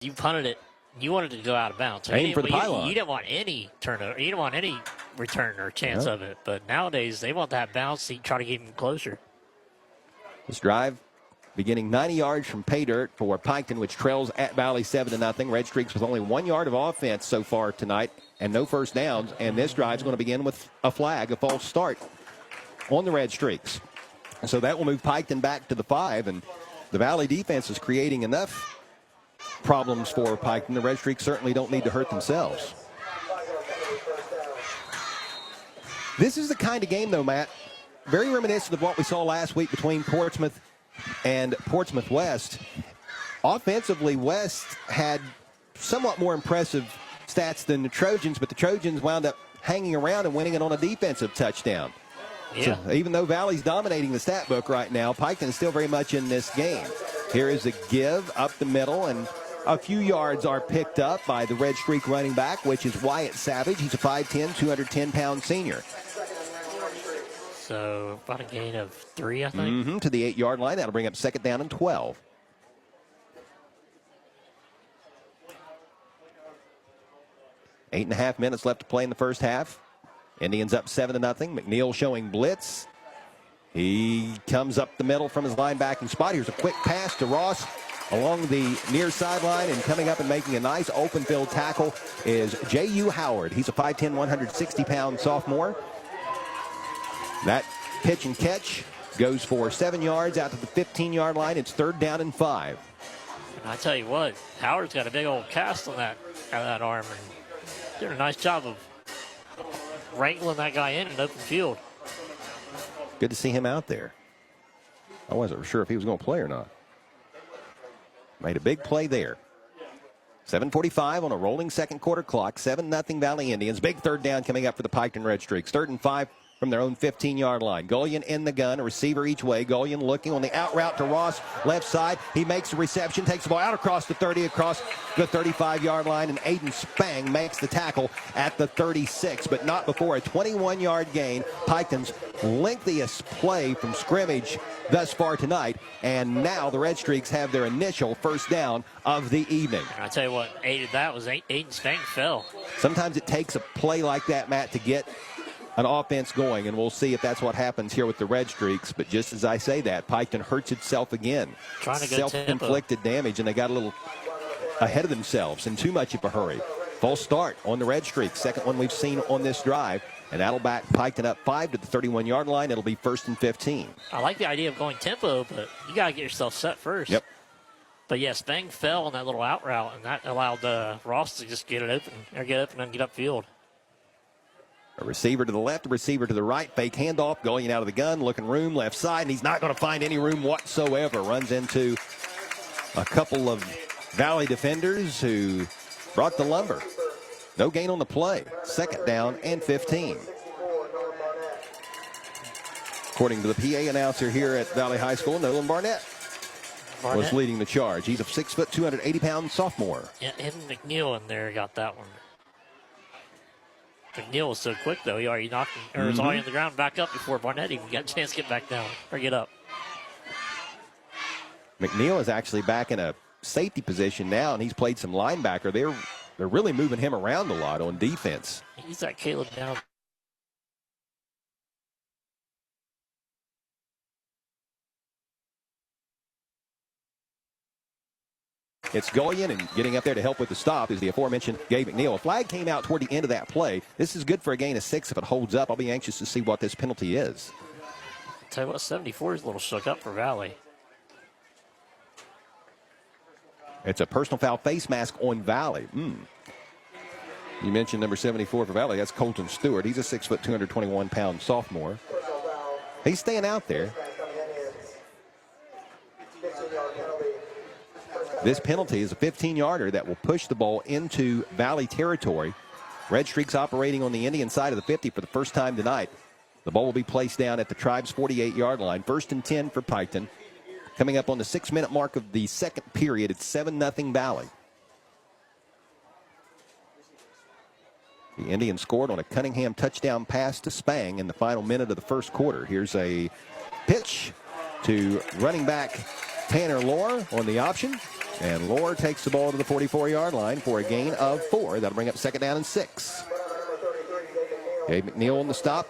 You punted it. You wanted it to go out of bounds. Aim for the pylon. You didn't want any turnover. You didn't want any return or chance of it. But nowadays, they want that bounce to try to get even closer. This drive beginning 90 yards from pay dirt for Piketon, which trails at Valley 7-0. Red Streaks with only 1 yard of offense so far tonight and no first downs. And this drive is going to begin with a flag, a false start on the Red Streaks. So that will move Piketon back to the 5. And the Valley defense is creating enough problems for Piketon. The Red Streaks certainly don't need to hurt themselves. This is the kind of game, though, Matt, very reminiscent of what we saw last week between Portsmouth and Portsmouth West. Offensively, West had somewhat more impressive stats than the Trojans, but the Trojans wound up hanging around and winning it on a defensive touchdown. Yeah. So even though Valley's dominating the stat book right now, Piketon is still very much in this game. Here is a give up the middle, and a few yards are picked up by the Red Streak running back, which is Wyatt Savage. He's a 5'10", 210-pound senior. So about a gain of 3, I think. To the 8-yard line. That'll bring up 2nd down and 12. Eight and a half minutes left to play in the first half. Indians up 7-0. McNeil showing blitz. He comes up the middle from his linebacking spot. Here's a quick pass to Ross along the near sideline, and coming up and making a nice open field tackle is J.U. Howard. He's a 5'10", 160-pound sophomore. That pitch and catch goes for 7 yards out to the 15-yard line. It's 3rd down and 5. And I tell you what, Howard's got a big old cast on that arm, and doing a nice job of wrangling that guy in an open field. Good to see him out there. I wasn't sure if he was going to play or not. Made a big play there. 7:45 on a rolling second quarter clock. 7-0 Valley Indians. Big 3rd down coming up for the Piketon Red Streaks. 3rd and 5 from their own 15-yard line. Gullion in the gun, a receiver each way. Gullion looking on the out route to Ross, left side. He makes the reception, takes the ball out across the 30, across the 35-yard line, and Aiden Spang makes the tackle at the 36, but not before a 21-yard gain. Piketon's lengthiest play from scrimmage thus far tonight, and now the Red Streaks have their initial first down of the evening. And I tell you what, Aiden Spang fell. Sometimes it takes a play like that, Matt, to get an offense going, and we'll see if that's what happens here with the Red Streaks. But just as I say that, Piketon hurts itself again. Trying to go self-inflicted damage, and they got a little ahead of themselves in too much of a hurry. False start on the Red Streaks, second one we've seen on this drive, and that'll back Piketon up 5 to the 31-yard line. It'll be 1st and 15. I like the idea of going tempo, but you got to get yourself set first. Yep. But yes, Spang fell on that little out route, and that allowed Ross to just get open and get upfield. A receiver to the left, a receiver to the right. Fake handoff, going out of the gun, looking room, left side, and he's not going to find any room whatsoever. Runs into a couple of Valley defenders who brought the lumber. No gain on the play. 2nd down and 15. According to the PA announcer here at Valley High School, Nolan Barnett was leading the charge. He's a 6', 280-pound sophomore. Yeah, him and McNeil in there got that one. McNeil was so quick, though. He already knocked him, or was already on the ground, back up before Barnett even got a chance to get back down or get up. McNeil is actually back in a safety position now, and he's played some linebacker. They're really moving him around a lot on defense. He's that Caleb down. It's Gullion, and getting up there to help with the stop is the aforementioned Gabe McNeil. A flag came out toward the end of that play. This is good for a gain of 6 if it holds up. I'll be anxious to see what this penalty is. I'll tell you what, 74 is a little shook up for Valley. It's a personal foul face mask on Valley. You mentioned number 74 for Valley. That's Colton Stewart. He's a 6', 221-pound sophomore. He's staying out there. This penalty is a 15-yarder that will push the ball into Valley territory. Red Streaks operating on the Indian side of the 50 for the first time tonight. The ball will be placed down at the Tribe's 48-yard line. 1st and 10 for Piketon. Coming up on the 6-minute mark of the second period, it's 7-0 Valley. The Indians scored on a Cunningham touchdown pass to Spang in the final minute of the first quarter. Here's a pitch to running back Tanner Lohr on the option. And Lohr takes the ball to the 44-yard line for a gain of 4. That'll bring up second down and 6. Gabe McNeil on the stop,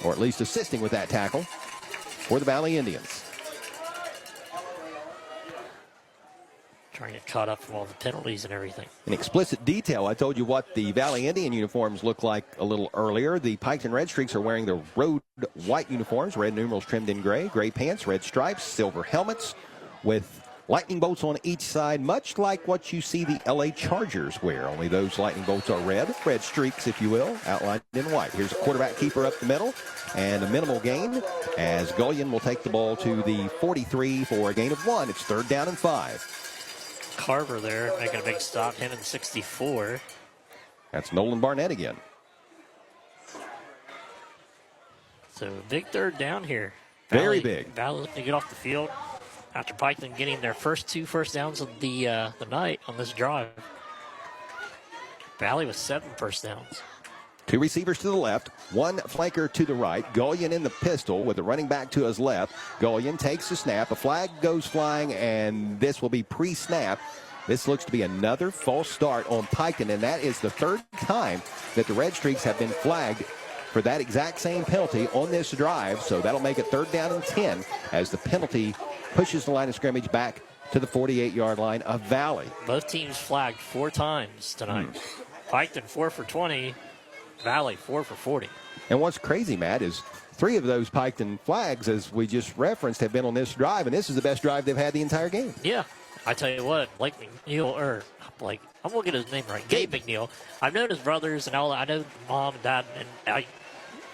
or at least assisting with that tackle for the Valley Indians. Trying to get caught up from all the penalties and everything. In explicit detail, I told you what the Valley Indian uniforms look like a little earlier. The Piketon Red Streaks are wearing their road white uniforms, red numerals trimmed in gray pants, red stripes, silver helmets with lightning bolts on each side, much like what you see the LA Chargers wear, only those lightning bolts are red streaks, if you will, outlined in white. Here's a quarterback keeper up the middle, and a minimal gain as Gullion will take the ball to the 43 for a gain of 1. It's third down and 5. Carver there making a big stop, him in 64. That's Nolan Barnett again. So big third down here. Very big. Valley looking to get off the field after Piketon getting their first 2 first downs of the night on this drive. Valley with 7 first downs. 2 receivers to the left, 1 flanker to the right. Gullion in the pistol with the running back to his left. Gullion takes the snap. A flag goes flying, and this will be pre-snap. This looks to be another false start on Piketon, and that is the 3rd time that the Red Streaks have been flagged for that exact same penalty on this drive. So that'll make it third down and 10 as the penalty pushes the line of scrimmage back to the 48-yard line of Valley. Both teams flagged 4 times tonight. Piketon 4 for 20. Valley 4 for 40. And what's crazy, Matt, is 3 of those Piketon flags, as we just referenced, have been on this drive, and this is the best drive they've had the entire game. Yeah, I tell you what, Blake McNeil, or Blake, I'm gonna get his name right, Gabe McNeil. I've known his brothers and all. I know mom and dad, and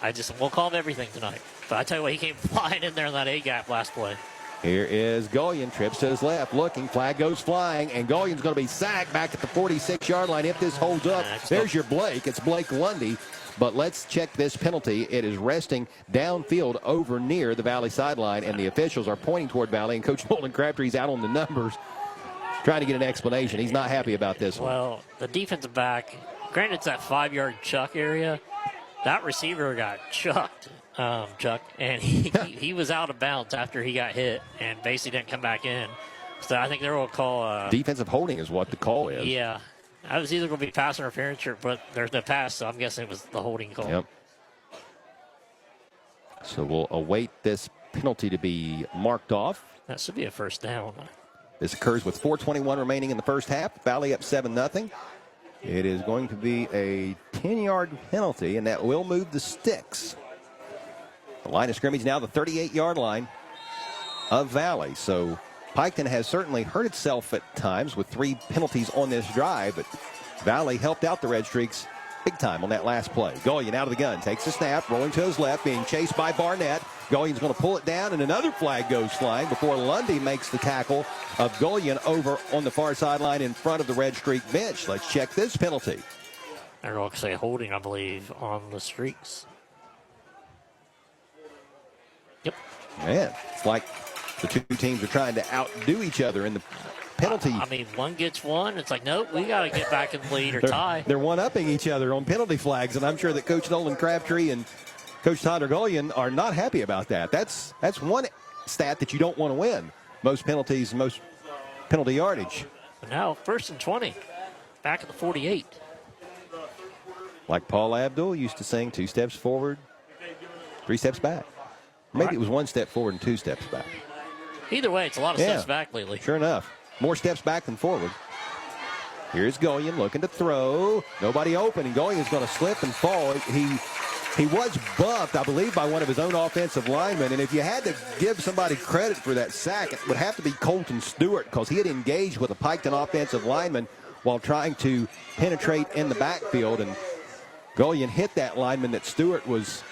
I just won't call him everything tonight. But I tell you what, he came flying in there in that A-gap last play. Here is Gullion, trips to his left, looking, flag goes flying, and Gullion's going to be sacked back at the 46-yard line if this holds up. There's your Blake. It's Blake Lundy. But let's check this penalty. It is resting downfield over near the Valley sideline, and the officials are pointing toward Valley, and Coach Nolan Crabtree's out on the numbers trying to get an explanation. He's not happy about this one. Well, the defensive back, granted it's that 5-yard chuck area, that receiver got chucked. Chuck, and he was out of bounds after he got hit and basically didn't come back in. So I think they're going to call defensive holding is what the call is. Yeah. I was either going to be pass interference, but there's no pass, so I'm guessing it was the holding call. Yep. So we'll await this penalty to be marked off. That should be a first down. This occurs with 4:21 remaining in the first half. Valley up 7-0. It is going to be a 10-yard penalty, and that will move the sticks. The line of scrimmage now the 38-yard line of Valley. So Piketon has certainly hurt itself at times with 3 penalties on this drive, but Valley helped out the Red Streaks big time on that last play. Gullion out of the gun, takes the snap, rolling to his left, being chased by Barnett. Gullion's going to pull it down, and another flag goes flying before Lundy makes the tackle of Gullion over on the far sideline in front of the Red Streak bench. Let's check this penalty. They're going to say holding, I believe, on the Streaks. Yep. Man, it's like the 2 teams are trying to outdo each other in the penalty. I mean, one gets one. It's like, nope, we got to get back in the lead or tie. They're one-upping each other on penalty flags, and I'm sure that Coach Nolan Crabtree and Coach Tyler Gullion are not happy about that. That's one stat that you don't want to win. Most penalties, most penalty yardage. But now, first and 20, back at the 48. Like Paul Abdul used to sing, 2 steps forward, 3 steps back. Maybe it was 1 step forward and 2 steps back. Either way, it's a lot of steps back lately. Sure enough. More steps back than forward. Here's Gullion looking to throw. Nobody open, and Gullion's going to slip and fall. He was bumped, I believe, by one of his own offensive linemen. And if you had to give somebody credit for that sack, it would have to be Colton Stewart, because he had engaged with a Piketon offensive lineman while trying to penetrate in the backfield. And Gullion hit that lineman that Stewart was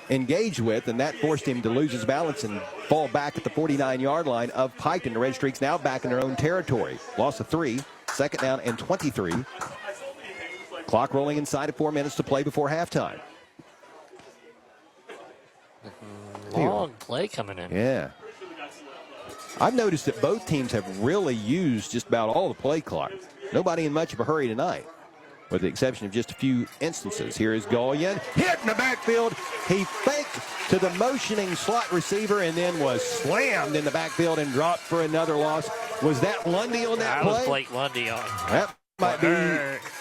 engaged with, and that forced him to lose his balance and fall back at the 49-yard line of Piketon. The Red Streaks now back in their own territory. Loss of 3, second down and 23. Clock rolling inside of 4 minutes to play before halftime. Long play coming in. Yeah. I've noticed that both teams have really used just about all the play clock. Nobody in much of a hurry tonight, with the exception of just a few instances. Here is Gullion, hit in the backfield. He faked to the motioning slot receiver and then was slammed in the backfield and dropped for another loss. Was that Lundy on that That play? was Blake Lundy on. That might be.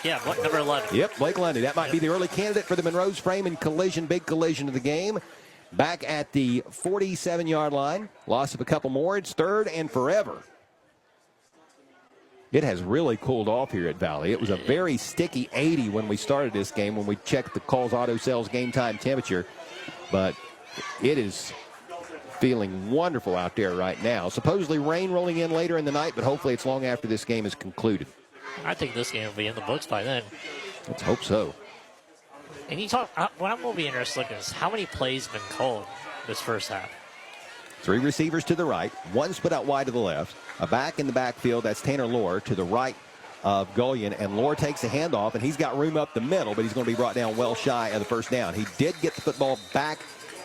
Yeah, number 11. Yep, Blake Lundy. That might be the early candidate for the Monroe's frame and collision, big collision of the game. Back at the 47-yard line. Loss of a couple more. It's third and forever. It has really cooled off here at Valley. It was a very sticky 80 when we started this game, when we checked the Calls Auto Sales game time temperature. But it is feeling wonderful out there right now. Supposedly rain rolling in later in the night, but hopefully it's long after this game is concluded. I think this game will be in the books by then. Let's hope so. And you talk. What I'm going to be interested in looking is how many plays have been called this first half. 3 receivers to the right, 1 split out wide to the left, a back in the backfield, that's Tanner Lohr, to the right of Gullion, and Lohr takes a handoff, and he's got room up the middle, but he's going to be brought down well shy of the first down. He did get the football back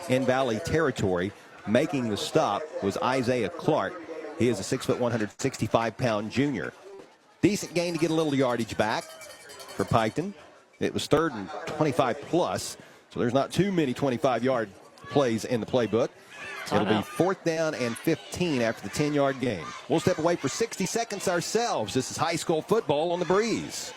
in Valley territory. Making the stop was Isaiah Clark. He is a 6 foot, 165-pound junior. Decent gain to get a little yardage back for Piketon. It was 3rd and 25 plus, so there's not too many 25-yard plays in the playbook. It'll be 4th down and 15 after the 10-yard gain. We'll step away for 60 seconds ourselves. This is high school football on the Breeze.